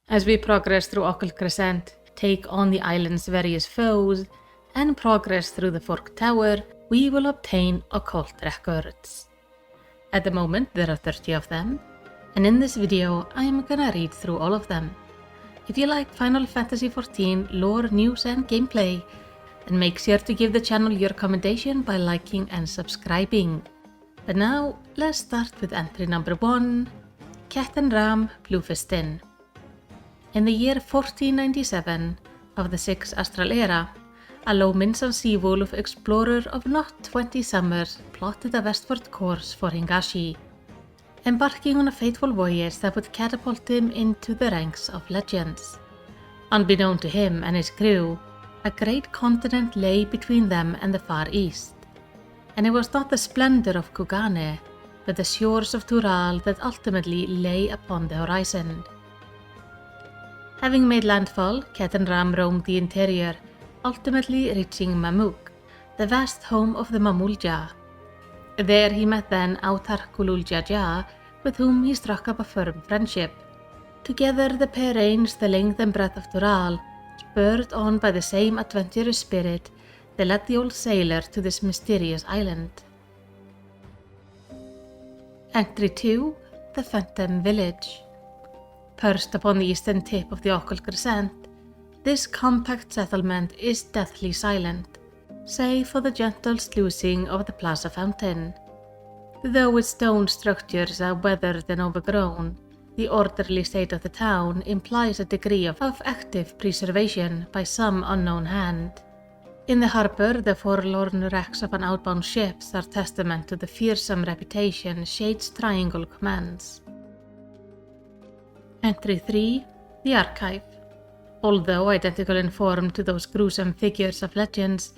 As we progress through Occult Crescent, take on the island's various foes, and progress through the Fork Tower, we will obtain Occult Records. At the moment, there are 30 of them, and in this video, I am gonna read through all of them. If you like Final Fantasy XIV lore, news, and gameplay, then make sure to give the channel your commendation by liking and subscribing. But now, let's start with entry number 1, Captain Ram Bluefistin. In the year 1497 of the 6th Astral Era, a Lominsan sea-wolf explorer of not 20 summers plotted a westward course for Hingashi, embarking on a fateful voyage that would catapult him into the ranks of legends. Unbeknown to him and his crew, a great continent lay between them and the Far East, and it was not the splendor of Kugane, but the shores of Tural that ultimately lay upon the horizon. Having made landfall, Captain Ram roamed the interior, ultimately reaching Mamuk, the vast home of the Mamulja. There he met then Autar Kululjaja, with whom he struck up a firm friendship. Together the pair ranged the length and breadth of Tural, spurred on by the same adventurous spirit that led the old sailor to this mysterious island. Entry 2, the Phantom Village. Perched upon the eastern tip of the Occult Crescent, this compact settlement is deathly silent, save for the gentle sluicing of the Plaza Fountain. Though its stone structures are weathered and overgrown, the orderly state of the town implies a degree of active preservation by some unknown hand. In the harbor, the forlorn wrecks of an outbound ship are testament to the fearsome reputation Shade's Triangle commands. Entry 3, the Archive. Although identical in form to those gruesome figures of legends,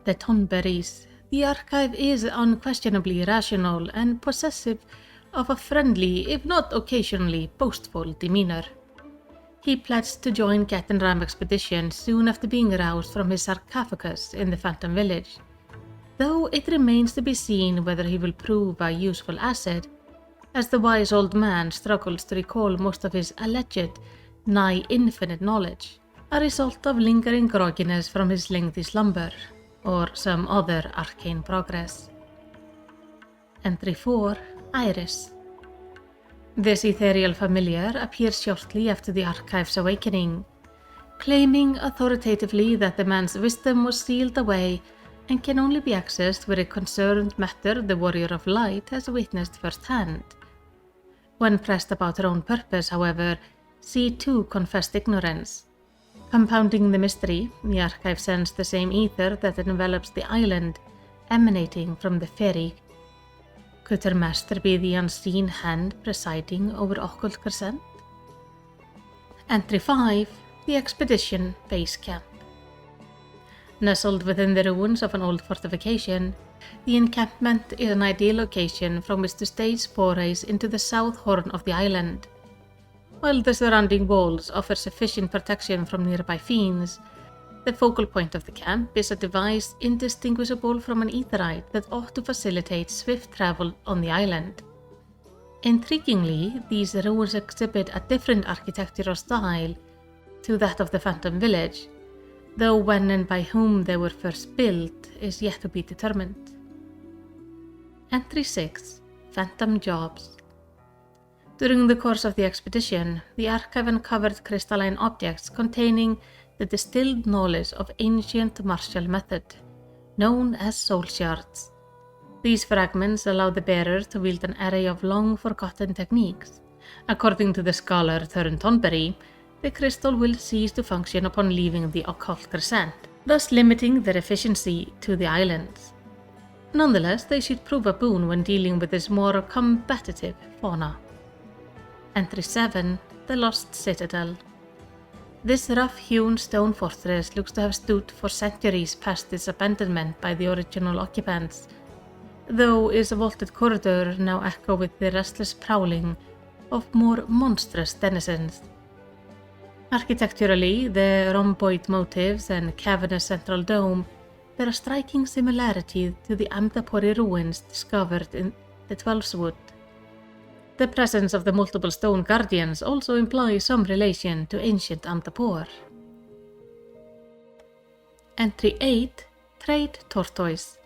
the Tonberries, the Archive is unquestionably rational and possessive of a friendly, if not occasionally boastful demeanor. He pledged to join Captain Ram's expedition soon after being roused from his sarcophagus in the Phantom Village, though it remains to be seen whether he will prove a useful asset, as the wise old man struggles to recall most of his alleged, nigh infinite knowledge, a result of lingering grogginess from his lengthy slumber, or some other arcane progress. Entry 4, Iris. This ethereal familiar appears shortly after the Archive's awakening, claiming authoritatively that the man's wisdom was sealed away and can only be accessed where a concerned matter the Warrior of Light has witnessed firsthand. When pressed about her own purpose, however, she too confessed ignorance. Compounding the mystery, the Archive sensed the same ether that envelops the island, emanating from the ferry. Could her master be the unseen hand presiding over Occult Crescent? Entry 5, the Expedition Base Camp. Nestled within the ruins of an old fortification, the encampment is an ideal location from which to stage forays into the south horn of the island. While the surrounding walls offer sufficient protection from nearby fiends, the focal point of the camp is a device indistinguishable from an aetherite that ought to facilitate swift travel on the island. Intriguingly, these ruins exhibit a different architectural style to that of the Phantom Village, though when and by whom they were first built is yet to be determined. Entry 6, Phantom Jobs. During the course of the expedition, the Archive uncovered crystalline objects containing the distilled knowledge of ancient martial method, known as soul shards. These fragments allow the bearer to wield an array of long-forgotten techniques. According to the scholar Thurin Tonberry, the crystal will cease to function upon leaving the Occult Crescent, thus limiting their efficiency to the islands. Nonetheless, they should prove a boon when dealing with this more competitive fauna. Entry 7, the Lost Citadel. This rough-hewn stone fortress looks to have stood for centuries past its abandonment by the original occupants, though its vaulted corridor now echo with the restless prowling of more monstrous denizens. Architecturally, the rhomboid motifs and cavernous central dome bear a striking similarity to the Amdapori ruins discovered in the Twelveswood. The presence of the multiple stone guardians also implies some relation to ancient Amtapor. Entry 8. Trade Tortoise.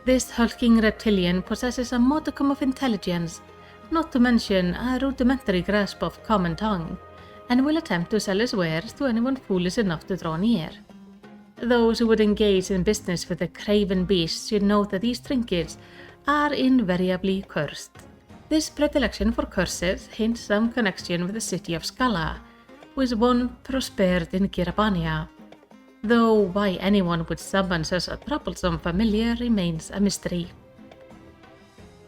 This hulking reptilian possesses a modicum of intelligence, not to mention a rudimentary grasp of common tongue, and will attempt to sell his wares to anyone foolish enough to draw near. Those who would engage in business with the craven beast should note that these trinkets are invariably cursed. This predilection for curses hints some connection with the city of Scala, which once prospered in Girabania, though why anyone would summon such a troublesome familiar remains a mystery.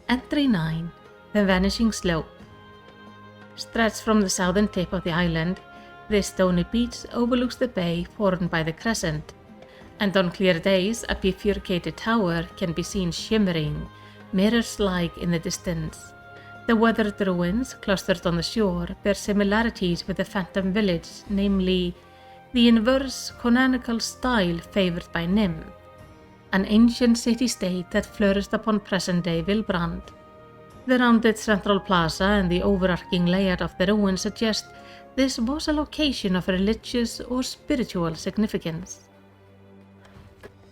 Entry 9. The Vanishing Slope. Stretched from the southern tip of the island, this stony beach overlooks the bay formed by the Crescent, and on clear days a bifurcated tower can be seen shimmering, mirrors-like in the distance. The weathered ruins clustered on the shore bear similarities with the Phantom Village, namely, the inverse canonical style favoured by Nim, an ancient city-state that flourished upon present-day Vilbrand. The rounded central plaza and the overarching layout of the ruins suggest this was a location of religious or spiritual significance.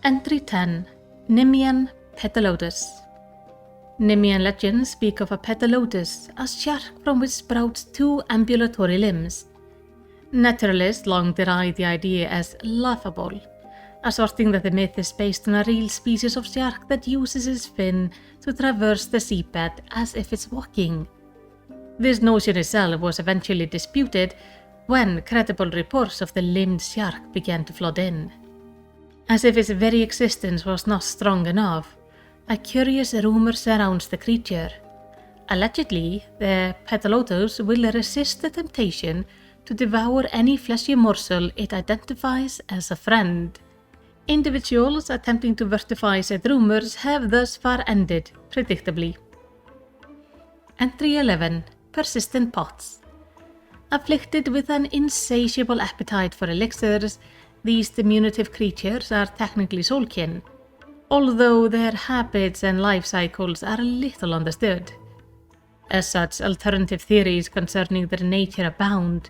Entry 10. Nimian Petalotus. Nimian legends speak of a petalotus, a shark from which sprouts two ambulatory limbs. Naturalists long deride the idea as laughable, asserting that the myth is based on a real species of shark that uses its fin to traverse the seabed as if it's walking. This notion itself was eventually disputed when credible reports of the limbed shark began to flood in. As if its very existence was not strong enough, a curious rumor surrounds the creature. Allegedly, the petalotus will resist the temptation to devour any fleshy morsel it identifies as a friend. Individuals attempting to verify said rumors have thus far ended, predictably. Entry 11. Persistent Pots. Afflicted with an insatiable appetite for elixirs, these diminutive creatures are technically soulkin, although their habits and life cycles are little understood. As such, alternative theories concerning their nature abound,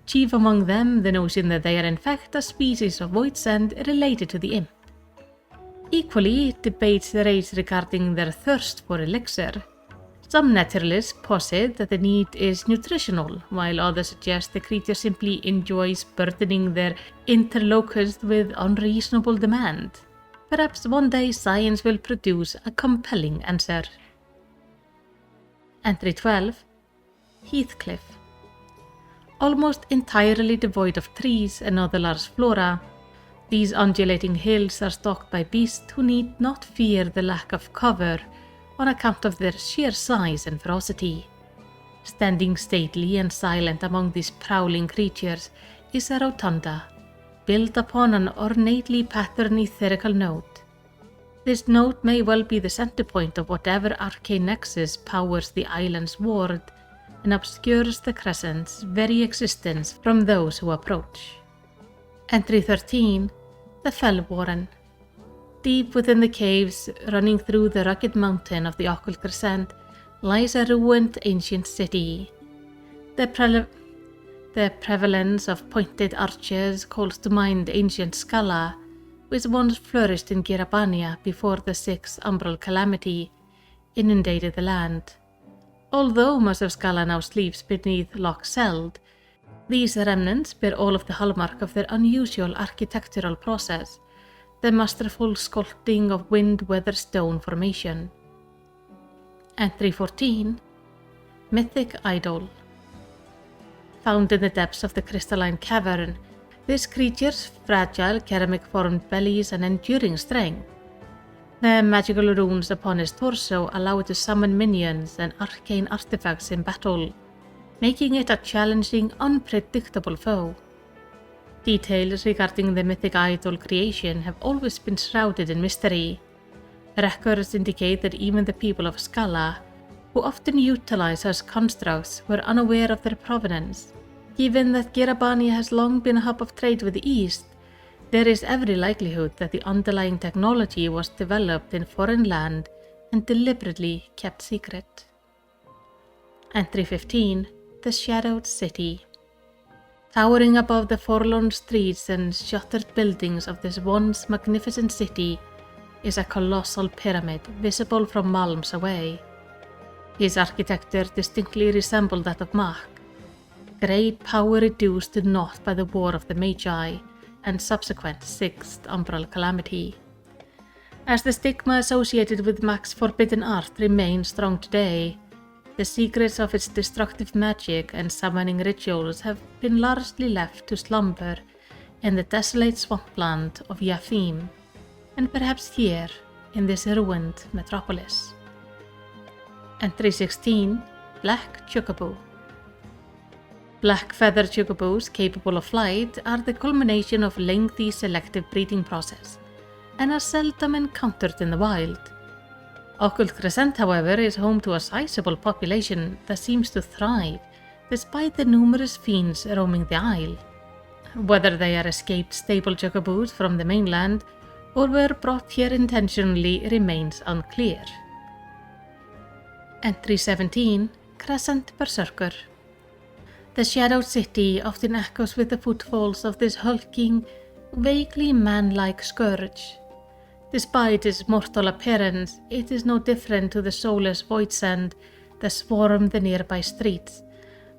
chief among them the notion that they are in fact a species of voidsend related to the imp. Equally, debates rage regarding their thirst for elixir. Some naturalists posit that the need is nutritional, while others suggest the creature simply enjoys burdening their interlocutors with unreasonable demand. Perhaps one day science will produce a compelling answer. Entry 12. Heathcliff. Almost entirely devoid of trees and other large flora, these undulating hills are stalked by beasts who need not fear the lack of cover on account of their sheer size and ferocity. Standing stately and silent among these prowling creatures is a rotunda, built upon an ornately patterned etherical note. This note may well be the center point of whatever arcane nexus powers the island's ward and obscures the Crescent's very existence from those who approach. Entry 13. The Fell Warren. Deep within the caves running through the rugged mountain of the Occult Crescent lies a ruined ancient city. The prevalence of pointed arches calls to mind ancient Scala, which once flourished in Girabania before the sixth umbral calamity inundated the land. Although much of Scala now sleeps beneath Loch Seld, these remnants bear all of the hallmark of their unusual architectural process, the masterful sculpting of wind-weathered stone formation. Entry 14. Mythic Idol. Found in the depths of the crystalline cavern, this creature's fragile ceramic-formed belly is an enduring strength. The magical runes upon his torso allow it to summon minions and arcane artifacts in battle, making it a challenging, unpredictable foe. Details regarding the mythic idol creation have always been shrouded in mystery. Records indicate that even the people of Scala, who often utilize such constructs, were unaware of their provenance. Given that Girabania has long been a hub of trade with the East, there is every likelihood that the underlying technology was developed in foreign land and deliberately kept secret. Entry 15, The Shadowed City. Towering above the forlorn streets and shuttered buildings of this once magnificent city is a colossal pyramid visible from miles away. His architecture distinctly resembled that of Mach, great power reduced to naught by the War of the Magi and subsequent Sixth Umbral Calamity. As the stigma associated with Mach's forbidden art remains strong today, the secrets of its destructive magic and summoning rituals have been largely left to slumber in the desolate swampland of Yafim, and perhaps here, in this ruined metropolis. Entry 16, Black Chocobo. Black feather chocobos capable of flight are the culmination of lengthy selective breeding process, and are seldom encountered in the wild. Occult Crescent, however, is home to a sizable population that seems to thrive despite the numerous fiends roaming the isle. Whether they are escaped stable chocobos from the mainland or were brought here intentionally remains unclear. Entry 17, Crescent Berserker. The Shadowed City often echoes with the footfalls of this hulking, vaguely man-like scourge. Despite its mortal appearance, it is no different to the soulless voidsend that swarm the nearby streets,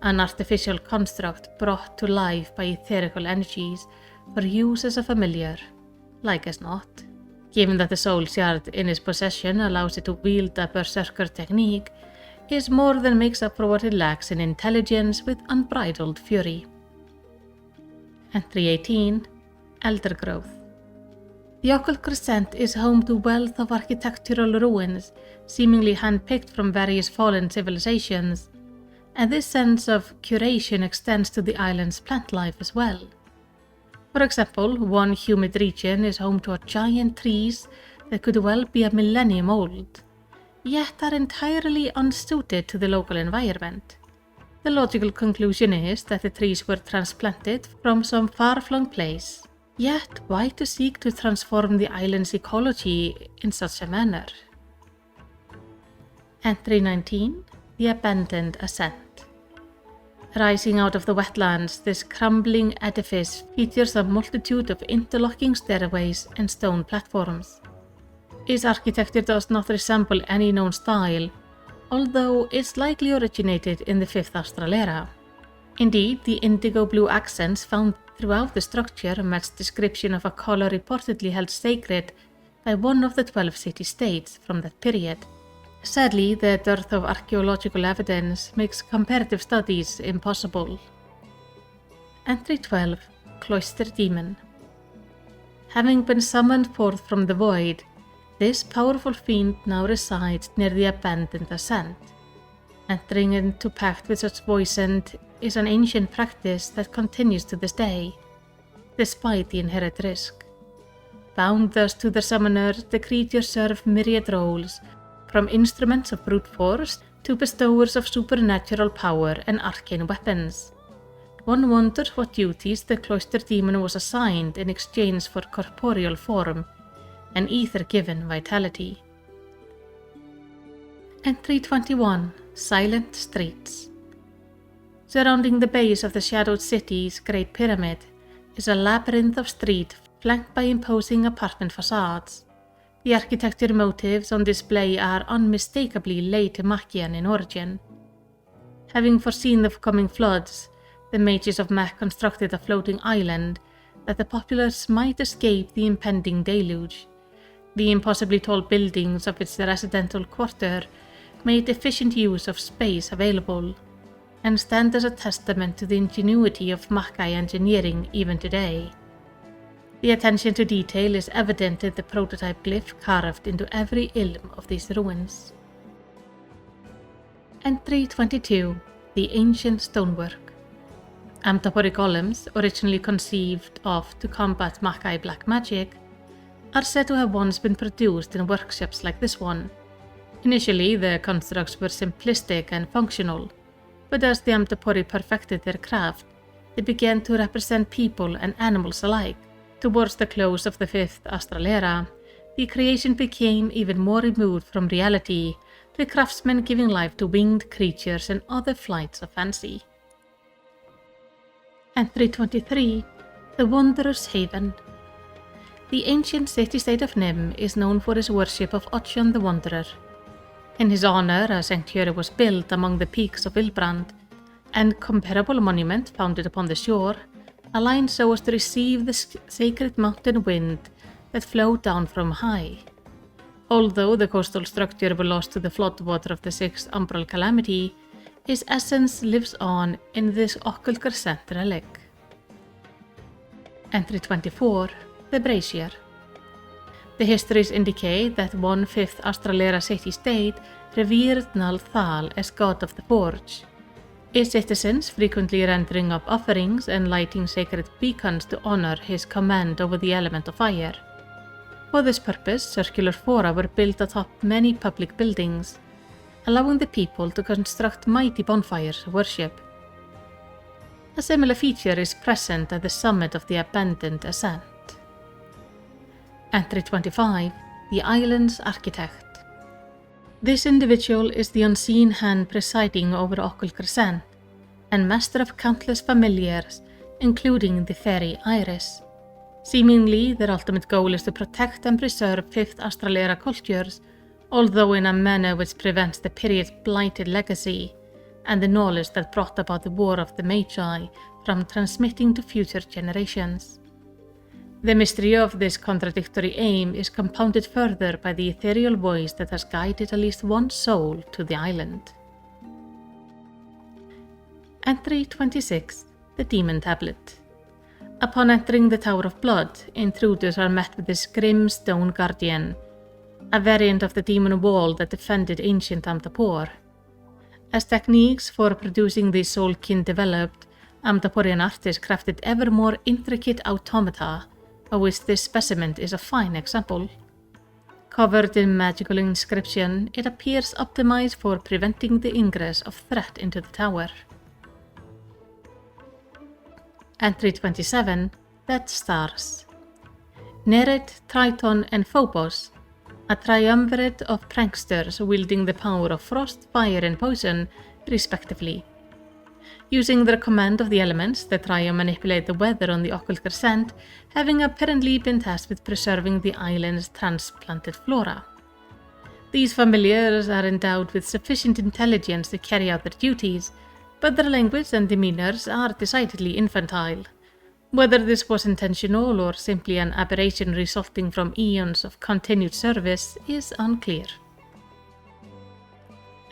an artificial construct brought to life by etherical energies for use as a familiar, like as not. Given that the soul shard in his possession allows it to wield a berserker technique, is more than makes up for what it lacks in intelligence with unbridled fury. Entry 18, Elder Growth. The Occult Crescent is home to wealth of architectural ruins, seemingly handpicked from various fallen civilizations, and this sense of curation extends to the island's plant life as well. For example, one humid region is home to giant trees that could well be a millennium old, yet are entirely unsuited to the local environment. The logical conclusion is that the trees were transplanted from some far-flung place. Yet, why to seek to transform the island's ecology in such a manner? Entry 19, The Abandoned Ascent. Rising out of the wetlands, this crumbling edifice features a multitude of interlocking stairways and stone platforms. Its architecture does not resemble any known style, although it's likely originated in the 5th Astral Era. Indeed, the indigo blue accents found throughout the structure match description of a color reportedly held sacred by one of the 12 city-states from that period. Sadly, the dearth of archaeological evidence makes comparative studies impossible. Entry 12, Cloister Demon. Having been summoned forth from the void, this powerful fiend now resides near the Abandoned Ascent. Entering into pact with such voidsend is an ancient practice that continues to this day, despite the inherent risk. Bound thus to the summoner, the creatures serve myriad roles, from instruments of brute force to bestowers of supernatural power and arcane weapons. One wonders what duties the cloister demon was assigned in exchange for corporeal form and ether-given vitality. Entry 21, Silent Streets. Surrounding the base of the Shadowed City's Great Pyramid is a labyrinth of streets flanked by imposing apartment facades. The architecture motifs on display are unmistakably late Machian in origin. Having foreseen the coming floods, the mages of Mach constructed a floating island that the populace might escape the impending deluge. The impossibly tall buildings of its residential quarter made efficient use of space available, and stand as a testament to the ingenuity of Machi engineering even today. The attention to detail is evident in the prototype glyph carved into every ilm of these ruins. Entry 22, The Ancient Stonework. Amtapori columns, originally conceived of to combat Machi black magic, are said to have once been produced in workshops like this one. Initially, the constructs were simplistic and functional, but as the Amtapori perfected their craft, they began to represent people and animals alike. Towards the close of the 5th Astral Era, the creation became even more removed from reality the craftsmen giving life to winged creatures and other flights of fancy. Entry 23. The Wanderer's Haven. The ancient city-state of Nim is known for its worship of Ocean the Wanderer. In his honor, a sanctuary was built among the peaks of Ilbrand, and comparable monument founded upon the shore, aligned so as to receive the sacred mountain wind that flowed down from high. Although the coastal structure was lost to the floodwater of the Sixth Umbral Calamity, its essence lives on in this Occult Crescent relic. Entry 24. The Brazier. The histories indicate that 1/5 Australera city-state revered Nal Thal as god of the forge, its citizens frequently rendering up offerings and lighting sacred beacons to honor his command over the element of fire. For this purpose, circular fora were built atop many public buildings, allowing the people to construct mighty bonfires of worship. A similar feature is present at the summit of the abandoned ascent. Entry 25. The Island's Architect. This individual is the unseen hand presiding over Occult Crescent, and master of countless familiars, including the fairy Iris. Seemingly, their ultimate goal is to protect and preserve 5th Australera cultures, although in a manner which prevents the period's blighted legacy and the knowledge that brought about the War of the Magi from transmitting to future generations. The mystery of this contradictory aim is compounded further by the ethereal voice that has guided at least one soul to the island. Entry 26. The Demon Tablet. Upon entering the Tower of Blood, intruders are met with this grim stone guardian, a variant of the demon wall that defended ancient Amdapor. As techniques for producing the soulkin developed, Amdaporian artists crafted ever more intricate automata, of which this specimen is a fine example. Covered in magical inscription, it appears optimized for preventing the ingress of threat into the tower. Entry 27. Dead Stars. Nereid, Triton, and Phobos, a triumvirate of pranksters wielding the power of frost, fire, and poison, respectively. Using their command of the elements, the trio manipulate the weather on the Occult Crescent, having apparently been tasked with preserving the island's transplanted flora. These familiars are endowed with sufficient intelligence to carry out their duties, but their language and demeanors are decidedly infantile. Whether this was intentional or simply an aberration resulting from eons of continued service is unclear.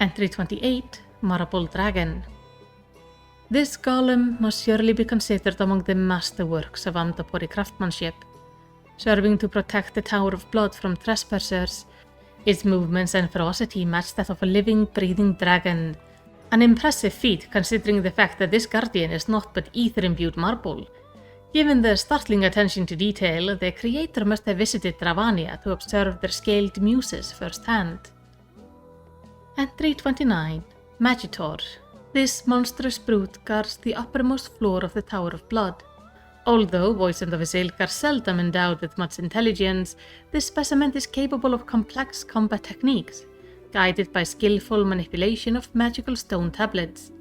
Entry 28. Marble Dragon. This golem must surely be considered among the masterworks of Amdapori craftsmanship. Serving to protect the Tower of Blood from trespassers, its movements and ferocity match that of a living, breathing dragon, an impressive feat considering the fact that this guardian is not but ether-imbued marble. Given their startling attention to detail, the creator must have visited Dravania to observe their scaled muses firsthand. Entry 29. Magitor. This monstrous brute guards the uppermost floor of the Tower of Blood. Although voiced of his ilk are seldom endowed with much intelligence, this specimen is capable of complex combat techniques, guided by skillful manipulation of magical stone tablets.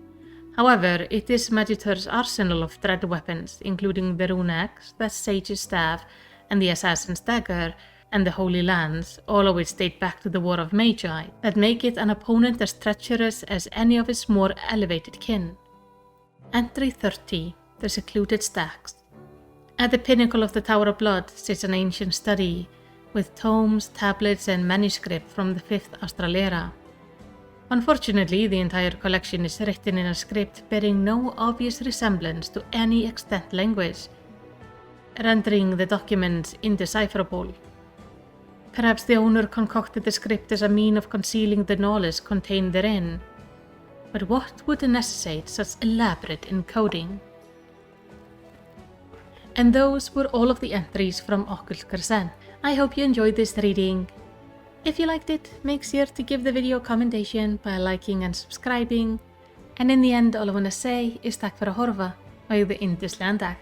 However, it is Magitor's arsenal of dread weapons, including the rune axe, the sage's staff, and the assassin's dagger, and the Holy Lance, all of which date back to the War of Magi, that make it an opponent as treacherous as any of its more elevated kin. Entry 30. The Secluded Stacks. At the pinnacle of the Tower of Blood sits an ancient study, with tomes, tablets, and manuscript from the 5th Australera. Unfortunately, the entire collection is written in a script bearing no obvious resemblance to any extant language, rendering the documents indecipherable. Perhaps the owner concocted the script as a mean of concealing the knowledge contained therein. But what would necessitate such elaborate encoding? And those were all of the entries from Occult Crescent. I hope you enjoyed this reading. If you liked it, make sure to give the video a commendation by liking and subscribing. And in the end, all I want to say is takk for að horfa og eigðu yndislegan dag.